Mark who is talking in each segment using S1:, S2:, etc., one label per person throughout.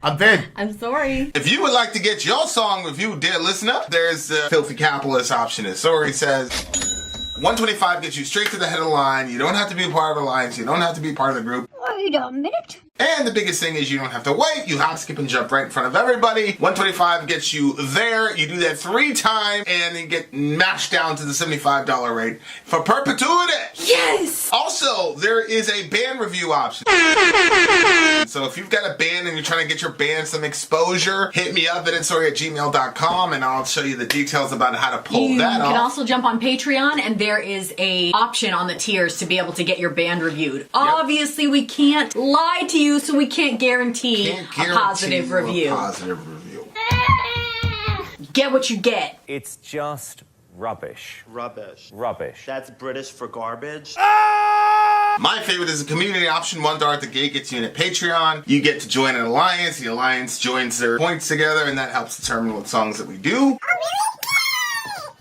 S1: I'm Vin.
S2: I'm Sori.
S1: If you would like to get your song reviewed, dear listener, there's a filthy capitalist option. As Sori says, 125 gets you straight to the head of the line. You don't have to be a part of the alliance. You don't have to be part of the group.
S3: Wait a minute.
S1: And the biggest thing is you don't have to wait. You hop, skip, and jump right in front of everybody. 125 gets you there. You do that 3 times, and then get mashed down to the $75 rate for perpetuity.
S2: Yes!
S1: Also, there is a band review option. So if you've got a band and you're trying to get your band some exposure, hit me up at insori@gmail.com and I'll show you the details about how to pull that off.
S2: You can also jump on Patreon, and there is a option on the tiers to be able to get your band reviewed. Obviously, we can't lie to you, so we can't guarantee a positive review. Get what you get.
S4: It's just rubbish.
S5: Rubbish.
S4: Rubbish.
S5: That's British for garbage.
S1: My favorite is a community option. $1 at the gate gets you in at Patreon. You get to join an alliance. The alliance joins their points together, and that helps determine what songs that we do.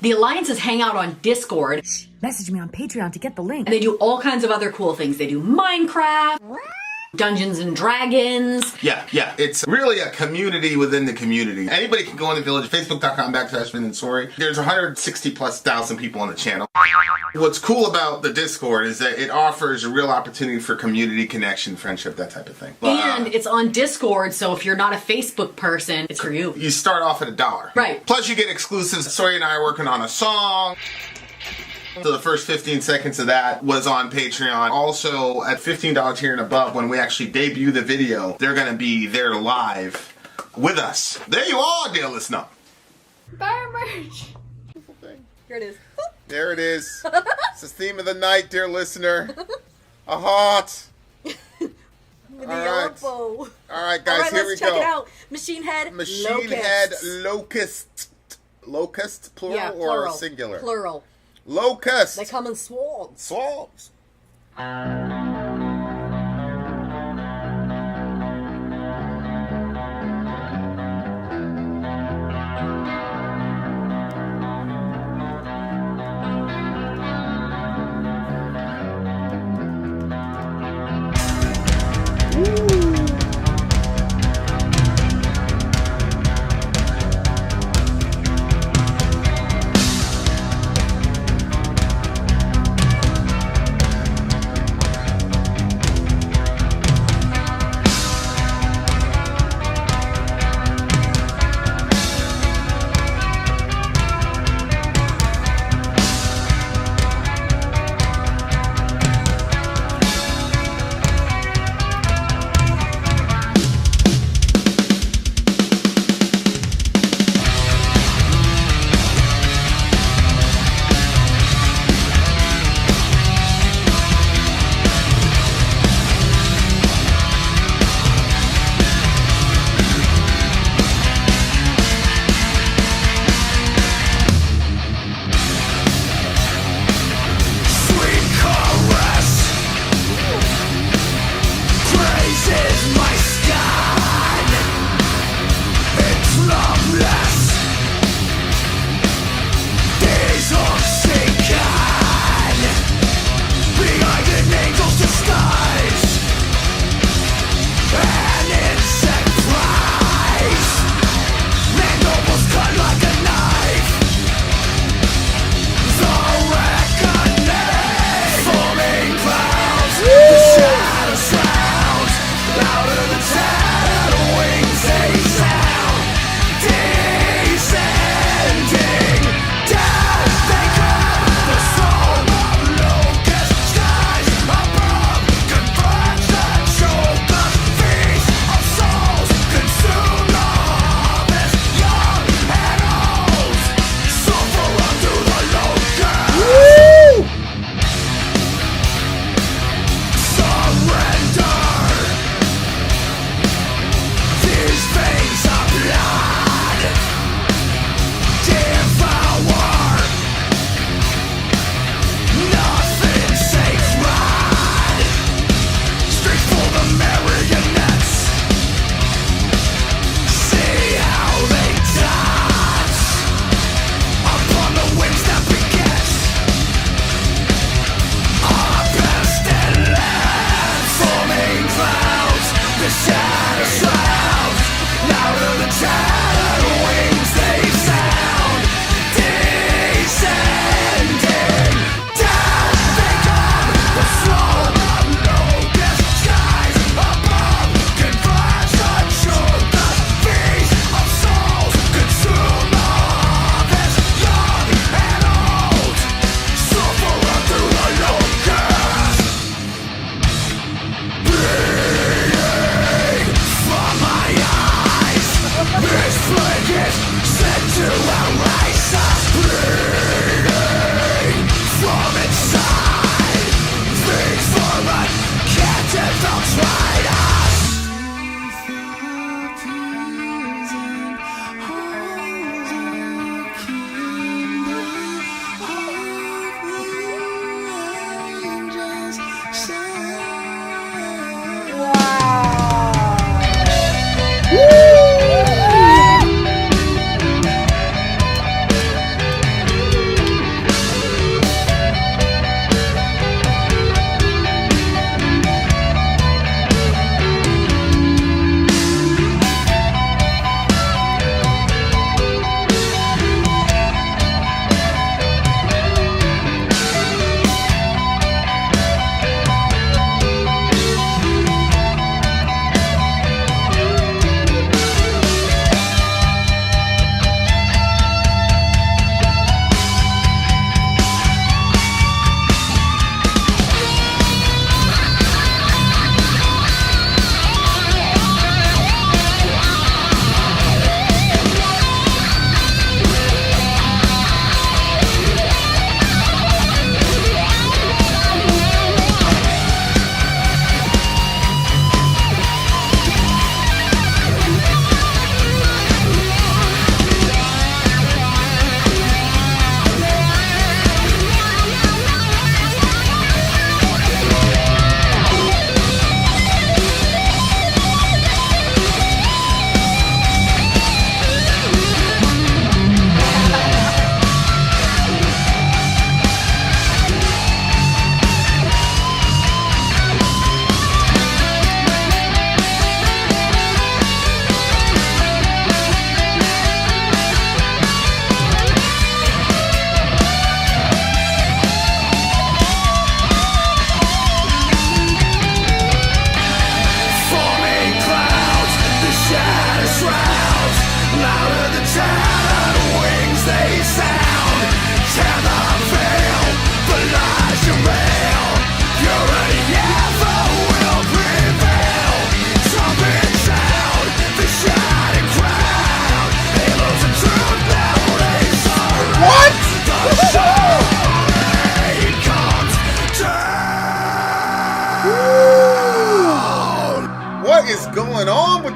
S2: The alliances hang out on Discord.
S3: Message me on Patreon to get the link.
S2: And they do all kinds of other cool things. They do Minecraft, Dungeons and Dragons.
S1: Yeah. It's really a community within the community. Anybody can go on the Village, facebook.com/Vin and Sori. There's 160,000+ people on the channel. What's cool about the Discord is that it offers a real opportunity for community connection, friendship, that type of thing.
S2: And it's on Discord, so if you're not a Facebook person, it's for you.
S1: You start off at $1.
S2: Right.
S1: Plus you get exclusives. Sori and I are working on a song. So the first 15 seconds of that was on Patreon. Also, at $15 tier and above, when we actually debut the video, they're going to be there live with us. There you are, dear listener.
S2: Buy our merch. Here it is.
S1: There it is. It's the theme of the night, dear listener. A heart.
S2: With the
S1: right.
S2: elbow.
S1: All right, guys, here we
S2: let's
S1: go.
S2: check it out. Machine Head,
S1: Machine Head Locust. Locust, plural,
S2: Yeah,
S1: or
S2: plural.
S1: singular?
S2: Plural.
S1: Locust.
S2: They come in swarms.
S1: Swarms.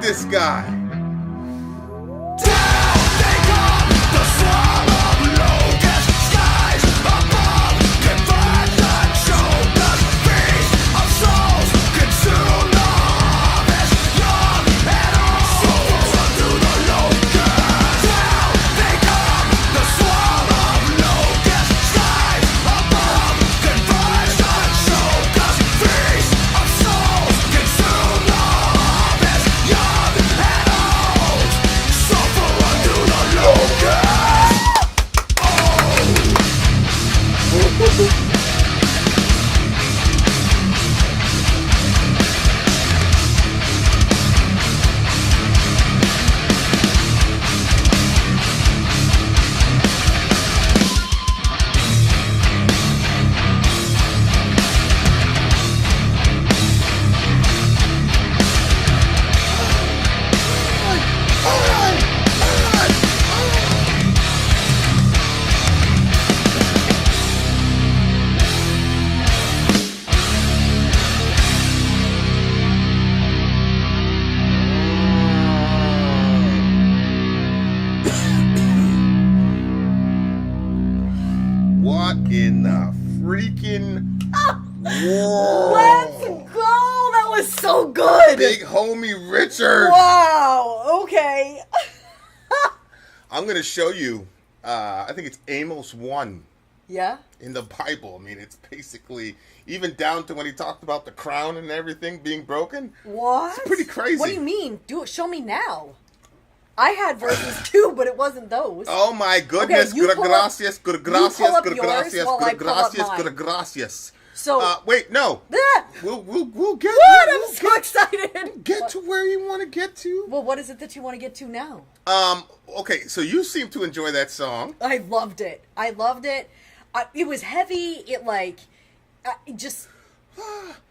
S1: this guy. What in the freaking world?
S6: Let's go! That was so good!
S1: Big homie Richard!
S6: Wow, okay.
S1: I'm going to show you, I think it's Amos 1
S6: Yeah?
S1: in the Bible. I mean, it's basically, even down to when he talked about the crown and everything being broken.
S6: What?
S1: It's pretty crazy.
S6: What do you mean? Show me now. I had verses too, but it wasn't those.
S1: Oh my goodness.
S6: Okay, you
S1: Good
S6: pull up-
S1: gracias, good gracias,
S6: you pull up
S1: good
S6: yours
S1: gracias,
S6: while I
S1: good
S6: pull up
S1: gracias,
S6: mine.
S1: good gracias.
S6: So,
S1: Wait, no.
S6: Ah!
S1: We'll get
S6: What?
S1: we'll
S6: I'm so excited.
S1: get to where you want to get to.
S6: Well, what is it that you want to get to now?
S1: Okay, so you seem to enjoy that song.
S6: I loved it. It was heavy. It just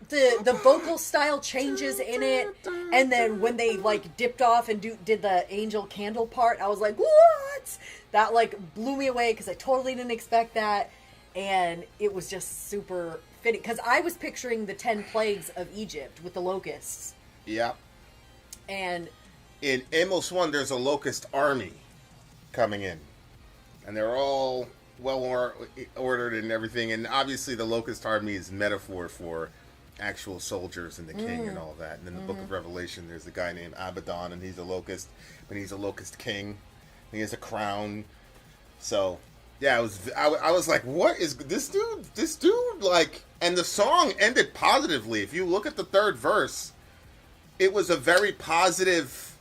S6: the vocal style changes in it, and then when they like dipped off and did the angel candle part, I was like, what? That like blew me away because I totally didn't expect that, and it was just super fitting because I was picturing the 10 plagues of Egypt with the locusts,
S1: Yeah.
S6: and
S1: In Amos 1, there's a locust army coming in, and they're all well ordered and everything, and obviously the locust army is metaphor for actual soldiers and the king and all that. And in the book of Revelation, there's a guy named Abaddon, and he's a locust, but he's a locust king. He has a crown. So yeah, I was like, what is this dude like? And the song ended positively. If you look at the third verse, it was a very positive,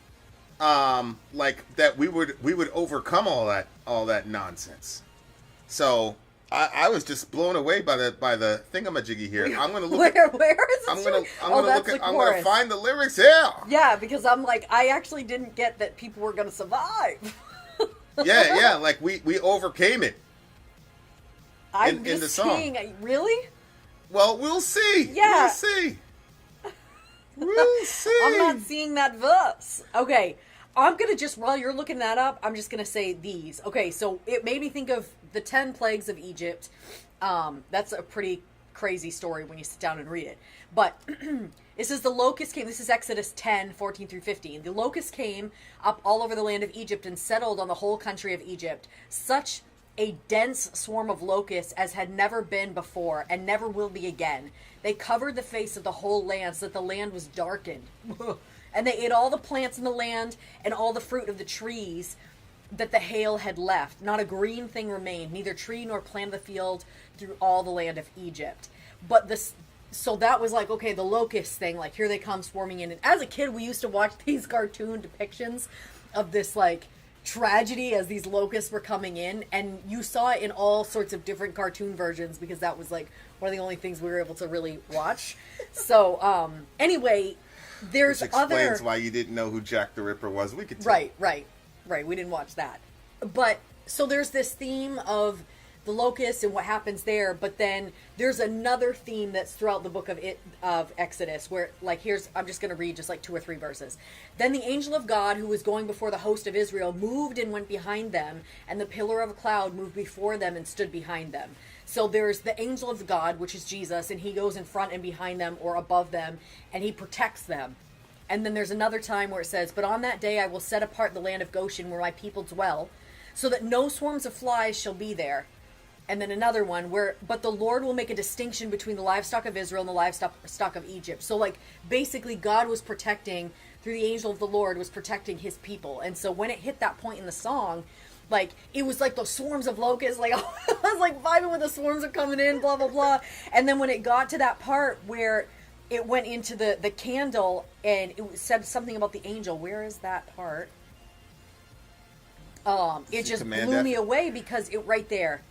S1: like that we would overcome all that nonsense. So I was just blown away by the thingamajiggy here. I'm gonna look.
S6: where is it?
S1: I'm gonna
S6: that's
S1: look at.
S6: the
S1: I'm gonna
S6: chorus.
S1: find the lyrics here.
S6: Yeah, because I'm like, I actually didn't get that people were gonna survive.
S1: Yeah. Like we overcame it.
S6: I'm
S1: in
S6: just
S1: the song.
S6: seeing. Really?
S1: Well, we'll see.
S6: Yeah.
S1: We'll see. We'll see.
S6: I'm not seeing that verse. Okay, I'm gonna just while you're looking that up, I'm just gonna say these. Okay, so it made me think of the 10 plagues of Egypt. That's a pretty crazy story when you sit down and read it. But it says the locust came. This is Exodus 10:14 through 15. The locust came up all over the land of Egypt and settled on the whole country of Egypt. Such a dense swarm of locusts as had never been before and never will be again. They covered the face of the whole land so that the land was darkened. And they ate all the plants in the land and all the fruit of the trees that the hail had left. Not a green thing remained, neither tree nor plant of the field through all the land of Egypt. But so that was like, okay, the locust thing, like here they come swarming in. And as a kid, we used to watch these cartoon depictions of this like tragedy as these locusts were coming in, and you saw it in all sorts of different cartoon versions because that was like one of the only things we were able to really watch. So anyway, there's
S1: Which explains
S6: other
S1: why you didn't know who Jack the Ripper was. We could tell.
S6: right. We didn't watch that, but so there's this theme of the locusts and what happens there, but then there's another theme that's throughout the book of Exodus where like I'm just going to read just like 2 or 3 verses. Then the angel of God who was going before the host of Israel moved and went behind them, and the pillar of a cloud moved before them and stood behind them. So there's the angel of God, which is Jesus, and he goes in front and behind them or above them, and he protects them. And then there's another time where it says, but on that day I will set apart the land of Goshen where my people dwell, so that no swarms of flies shall be there. And then another one where, but the Lord will make a distinction between the livestock of Israel and the livestock of Egypt. So like basically God was protecting, through the angel of the Lord, was protecting his people. And so when it hit that point in the song, like, it was like those swarms of locusts, like, I was like vibing with the swarms are coming in, blah, blah, blah. And then when it got to that part where it went into the candle and it said something about the angel, where is that part? It just blew me away because it right there.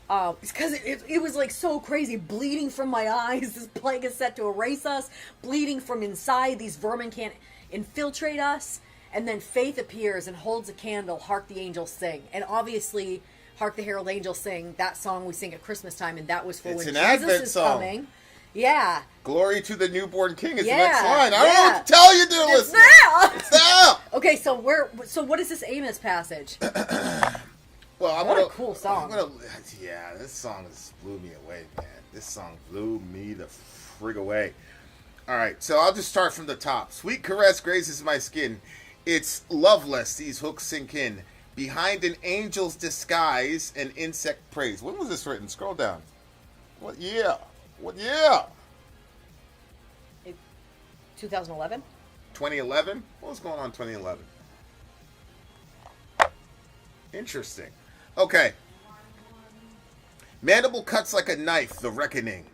S6: Because it was like so crazy, bleeding from my eyes. This plague is set to erase us, bleeding from inside. These vermin can't infiltrate us. And then Faith appears and holds a candle, Hark the Angels Sing. And obviously, Hark the Herald Angels Sing, that song we sing at Christmas time, and that was for when Jesus is coming. Yeah.
S1: Glory to the newborn king is the next line. I don't know what to tell you, dear listener. It's there.
S6: Okay, so what is this Amos passage?
S1: Well,
S6: what a cool song.
S1: This song blew me away, man. This song blew me the frig away. All right, so I'll just start from the top. Sweet caress grazes my skin. It's loveless, these hooks sink in. Behind an angel's disguise, an insect prays. When was this written? Scroll down. What year?
S6: 2011?
S1: 2011? What was going on in 2011? Interesting. Okay. Mandible cuts like a knife, the reckoning.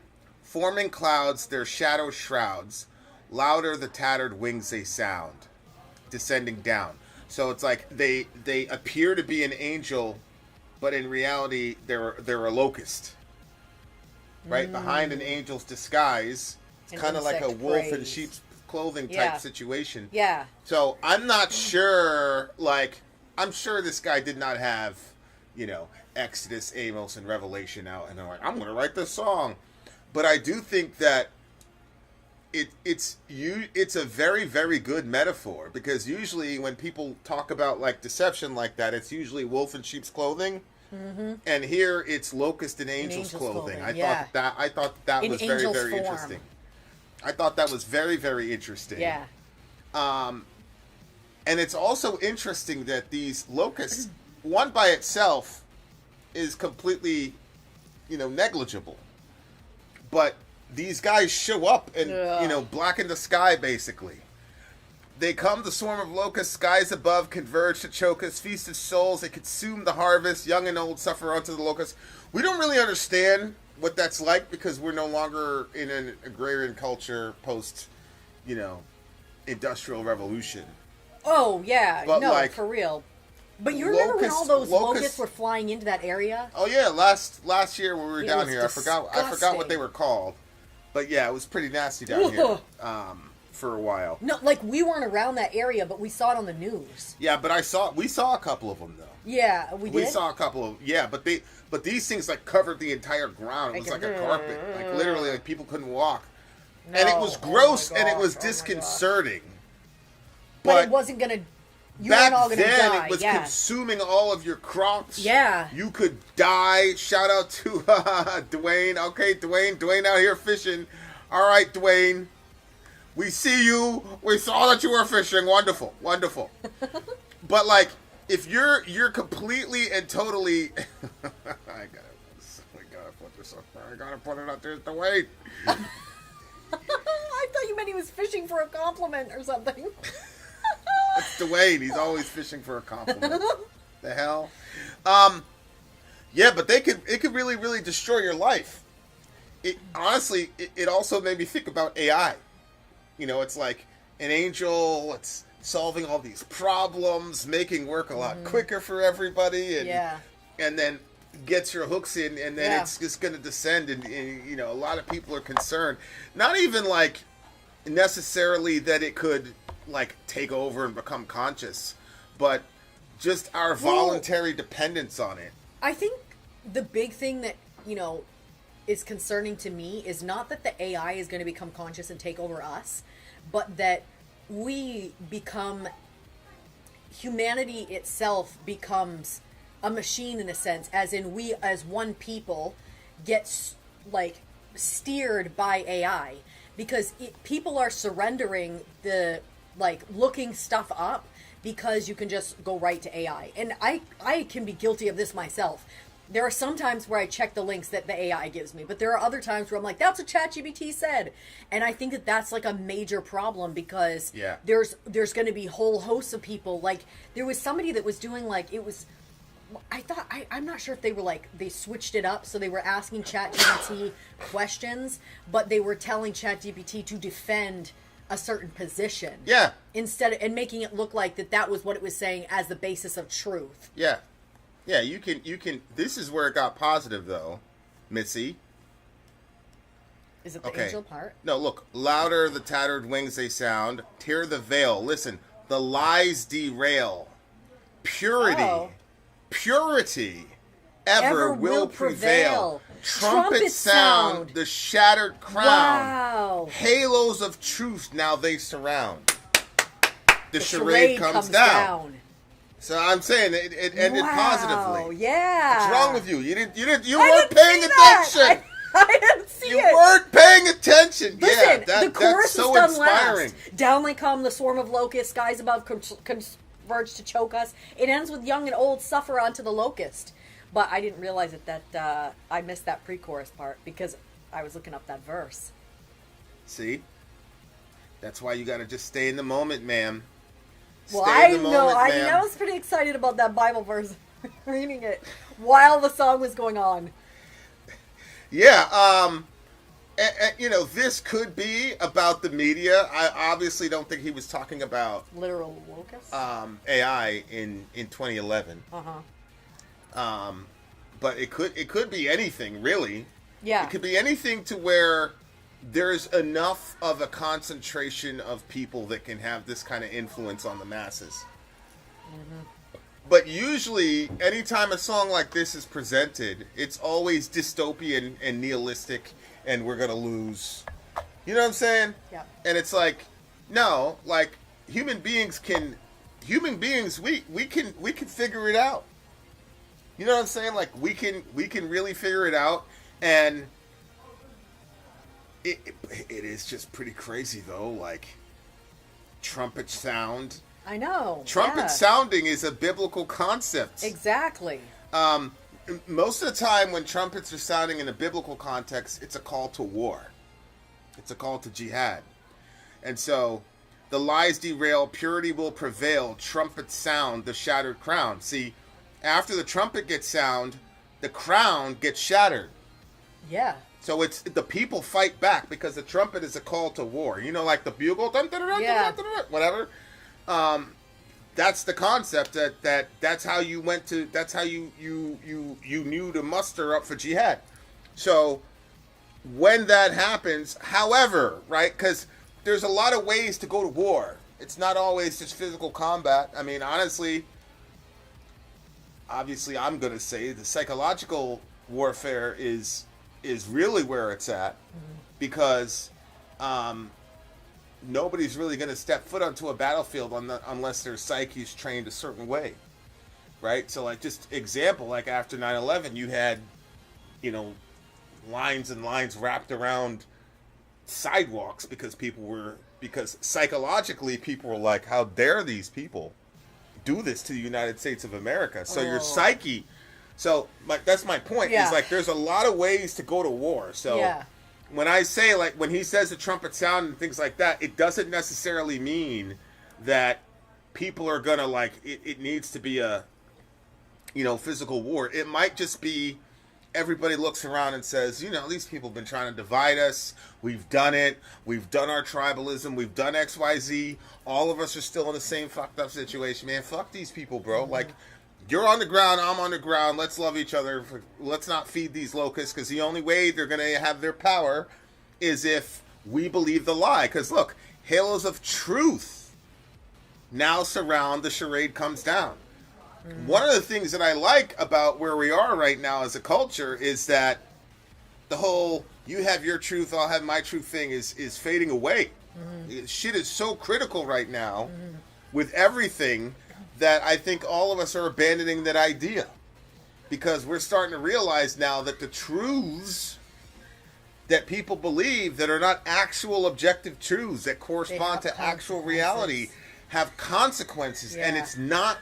S1: Forming clouds, their shadow shrouds. Louder the tattered wings they sound. Descending down. So it's like they appear to be an angel, but in reality they're a locust. Right? Behind an angel's disguise. It's kind of like a wolf in sheep's clothing type situation.
S6: Yeah.
S1: So I'm not sure, I'm sure this guy did not have, Exodus, Amos, and Revelation out, and they're like, I'm going to write this song. But I do think that it's a very, very good metaphor, because usually when people talk about deception like that, it's usually wolf in sheep's clothing, and here it's locust in angel's clothing. I thought that was very, very interesting. I thought that was very, very interesting.
S6: Yeah.
S1: And it's also interesting that these locusts, one by itself, is completely, negligible. But these guys show up and, blacken the sky, basically. They come, the swarm of locusts, skies above, converge to choke us, feast of souls, they consume the harvest, young and old suffer unto the locusts. We don't really understand what that's like, because we're no longer in an agrarian culture post, industrial revolution.
S6: Oh, yeah.
S1: But
S6: no, for real. But you remember when all those locusts were flying into that area?
S1: Oh, yeah. Last year when we were down here, disgusting. I forgot what they were called. But, yeah, it was pretty nasty down here for a while. No,
S6: we weren't around that area, but we saw it on the news.
S1: Yeah, but we saw a couple of them, though.
S6: Yeah, we did?
S1: We saw a couple of, but these things, covered the entire ground. It was like a carpet. Literally, people couldn't walk. No. And it was gross, and it was disconcerting.
S6: But it wasn't going to...
S1: Back then, it was consuming all of your crops.
S6: Yeah.
S1: You could die. Shout out to Dwayne. Okay, Dwayne out here fishing. All right, Dwayne. We see you. We saw that you were fishing. Wonderful. But, if you're completely and totally... I gotta put this up there. I gotta put it up there, Dwayne.
S6: I thought you meant he was fishing for a compliment or something.
S1: It's Dwayne. He's always fishing for a compliment. The hell? Yeah, but it could really, really destroy your life. Honestly, it also made me think about AI. It's like an angel. It's solving all these problems, making work a lot quicker for everybody, and then gets your hooks in, and then it's just going to descend, and a lot of people are concerned. Not even necessarily that it could take over and become conscious, but just our voluntary dependence on it.
S6: I think the big thing that is concerning to me is not that the AI is going to become conscious and take over us, but that humanity itself becomes a machine, in a sense, as in we as one people get steered by AI, because people are surrendering the like looking stuff up because you can just go right to AI. And I can be guilty of this myself. There are some times where I check the links that the AI gives me, but there are other times where I'm like, that's what ChatGPT said. And I think that that's like a major problem because there's going to be whole hosts of people. Like there was somebody that was doing like, it was, I'm not sure if they were like, they switched it up. So they were asking ChatGPT questions, but they were telling ChatGPT to defend a certain position.
S7: Yeah.
S6: And making it look like that was what it was saying as the basis of truth.
S7: Yeah. Yeah, you can, this is where it got positive, though, Missy.
S6: Is it the angel part?
S7: No, look, louder the tattered wings they sound, tear the veil. Listen, the lies derail. Purity ever will prevail. Trumpet sound, the shattered crown.
S6: Wow.
S7: Halos of truth now they surround. The charade comes down. So I'm saying it ended positively.
S6: Yeah.
S7: What's wrong with you? You weren't paying attention.
S6: I didn't see it.
S7: You weren't paying attention.
S6: Listen,
S7: yeah,
S6: the chorus
S7: that's so
S6: is done
S7: inspiring.
S6: last. Downly come the swarm of locusts, skies above converge to choke us. It ends with young and old suffer onto the locust. But I didn't realize that I missed that pre-chorus part because I was looking up that verse.
S7: See? That's why you got to just stay in the moment, ma'am.
S6: Well, I was pretty excited about that Bible verse, reading it while the song was going on.
S7: Yeah, this could be about the media. I obviously don't think he was talking about
S6: literal locusts.
S7: AI in 2011. But it could be anything, really.
S6: Yeah,
S7: it could be anything to where there's enough of a concentration of people that can have this kind of influence on the masses. But usually, anytime a song like this is presented, it's always dystopian and nihilistic, and we're gonna lose. You know what I'm saying?
S6: Yeah.
S7: And it's like, no, like human beings, we can figure it out. You know what I'm saying? Like we can really figure it out, and it is just pretty crazy though. Like trumpet sound.
S6: I know.
S7: Trumpet sounding is a biblical concept.
S6: Exactly.
S7: Most of the time when trumpets are sounding in a biblical context, it's a call to war. It's a call to jihad. And so the lies derail, purity will prevail, trumpet sound, the shattered crown. See, after the trumpet gets sound, the crown gets shattered.
S6: Yeah.
S7: So it's the people fight back because the trumpet is a call to war. You know, like the bugle, whatever. That's the concept that's how you went to. That's how you knew to muster up for jihad. So when that happens, however, right? Because there's a lot of ways to go to war. It's not always just physical combat. I mean, obviously, I'm going to say the psychological warfare is really where it's at, because nobody's really going to step foot onto a battlefield unless their psyche's trained a certain way, right? So, like, just example, like after 9/11, you had, lines and lines wrapped around sidewalks because psychologically people were like, how dare these people do this to the United States of America? So your psyche, that's my point.
S6: Yeah.
S7: Is like there's a lot of ways to go to war. So when I say, like, when he says the trumpet sound and things like that, it doesn't necessarily mean that people are gonna, like, it needs to be a physical war. It might just be everybody looks around and says, these people have been trying to divide us. We've done it. We've done our tribalism. We've done XYZ. All of us are still in the same fucked up situation, man. Fuck these people, bro. Like, you're on the ground, I'm on the ground. Let's love each other. Let's not feed these locusts, because the only way they're going to have their power is if we believe the lie. Because, look, halos of truth now surround, the charade comes down. One of the things that I like about where we are right now as a culture is that the whole you have your truth, I'll have my truth thing is fading away. Shit is so critical right now with everything that I think all of us are abandoning that idea, because we're starting to realize now that the truths that people believe that are not actual objective truths that correspond to actual reality have consequences. And it's not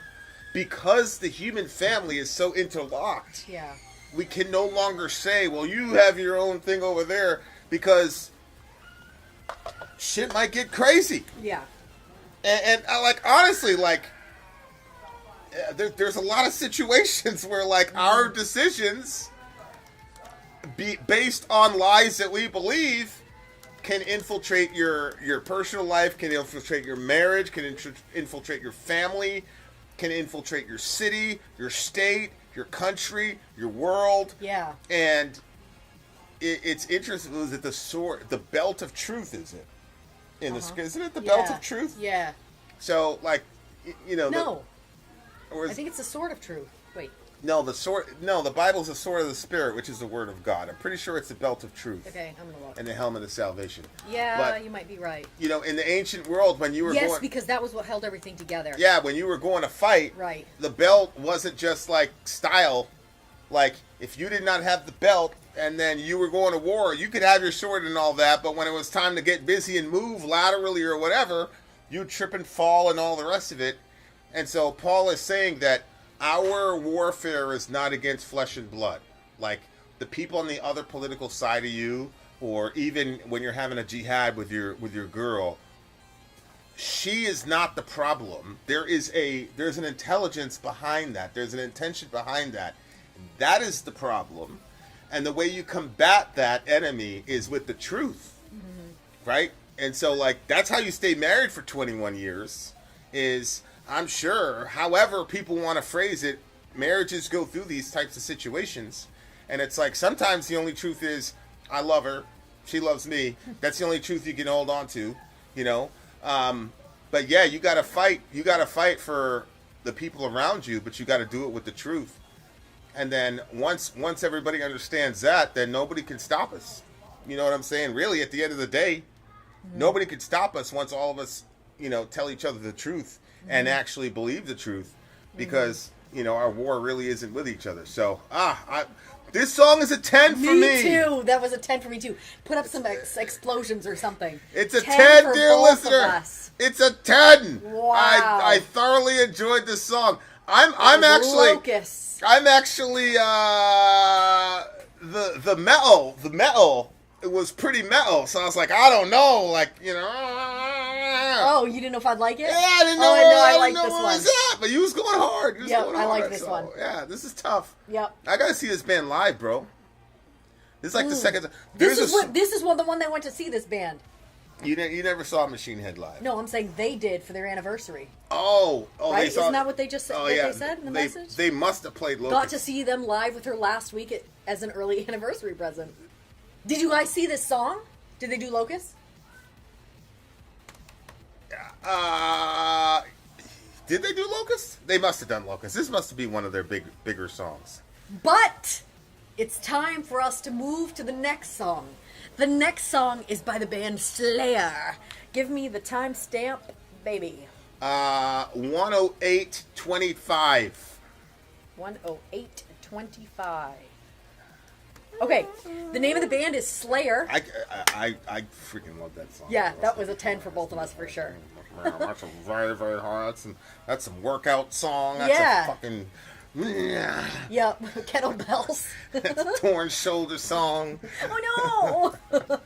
S7: because the human family is so interlocked.
S6: Yeah.
S7: We can no longer say, well, you have your own thing over there, because shit might get crazy.
S6: Yeah.
S7: And like, honestly, like, there's a lot of situations where, like, our decisions, based on lies that we believe, can infiltrate your personal life, can infiltrate your marriage, can infiltrate your family, can infiltrate your city, your state, your country, your world.
S6: Yeah.
S7: And it's interesting. Is it the belt of truth? Is it isn't it the belt of truth?
S6: Yeah.
S7: So, like,
S6: No.
S7: I
S6: I think it's the sword of truth. Wait.
S7: No, the sword. No, the Bible's the sword of the Spirit, which is the Word of God. I'm pretty sure it's the belt of truth.
S6: Okay, I'm gonna look.
S7: And the helmet of salvation.
S6: Yeah,
S7: but,
S6: you might be right.
S7: In the ancient world, when you were
S6: Yes, because that was what held everything together.
S7: Yeah, when you were going to fight,
S6: right,
S7: the belt wasn't just like style. Like, if you did not have the belt and then you were going to war, you could have your sword and all that, but when it was time to get busy and move laterally or whatever, you'd trip and fall and all the rest of it. And so Paul is saying that our warfare is not against flesh and blood. Like, the people on the other political side of you, or even when you're having a jihad with your girl, she is not the problem. There's an intelligence behind that. There's an intention behind that. That is the problem. And the way you combat that enemy is with the truth. Right? And so, like, that's how you stay married for 21 years is, I'm sure, however people want to phrase it, marriages go through these types of situations. And it's like, sometimes the only truth is, I love her, she loves me. That's the only truth you can hold on to, But yeah, you got to fight. You got to fight for the people around you, but you got to do it with the truth. And then once everybody understands that, then nobody can stop us. You know what I'm saying? Really, at the end of the day, nobody could stop us once all of us, tell each other the truth and actually believe the truth, because, our war really isn't with each other. So, this song is a 10 for me.
S6: Me too. That was a 10 for me too. Put up some explosions or something.
S7: It's a 10
S6: for
S7: dear
S6: both
S7: listener.
S6: of us.
S7: It's a 10.
S6: Wow.
S7: I thoroughly enjoyed this song. I'm actually
S6: Locust.
S7: I'm actually the metal. It was pretty metal, so I was like, I don't know, like,
S6: Oh, you didn't know if I'd like it?
S7: Yeah, I didn't know.
S6: Oh, no, I
S7: didn't
S6: like
S7: know
S6: this
S7: where
S6: one.
S7: it was at, but you was going hard.
S6: I like this one.
S7: Yeah, this is tough.
S6: Yep.
S7: I gotta see this band live, bro. This is like the second time.
S6: This is the one that went to see this band.
S7: You never saw Machine Head live.
S6: No, I'm saying they did for their anniversary.
S7: Oh,
S6: right?
S7: They saw,
S6: Isn't that what they just said? They said in the message?
S7: They must have played Locust.
S6: Got to see them live with her last week as an early anniversary present. Did you guys see this song? Did they do Locust?
S7: Did they do Locust? They must have done Locust. This must be one of their bigger songs.
S6: But it's time for us to move to the next song. The next song is by the band Slayer. Give me the timestamp, baby.
S7: 108:25.
S6: 108:25. Okay, the name of the band is Slayer.
S7: I freaking love that song.
S6: Yeah, that was a 10 for both of us for sure.
S7: That's a very, very hard. That's some workout song. That's
S6: Yeah.
S7: a fucking...
S6: Yep, kettlebells.
S7: That's a torn shoulder song.
S6: Oh no!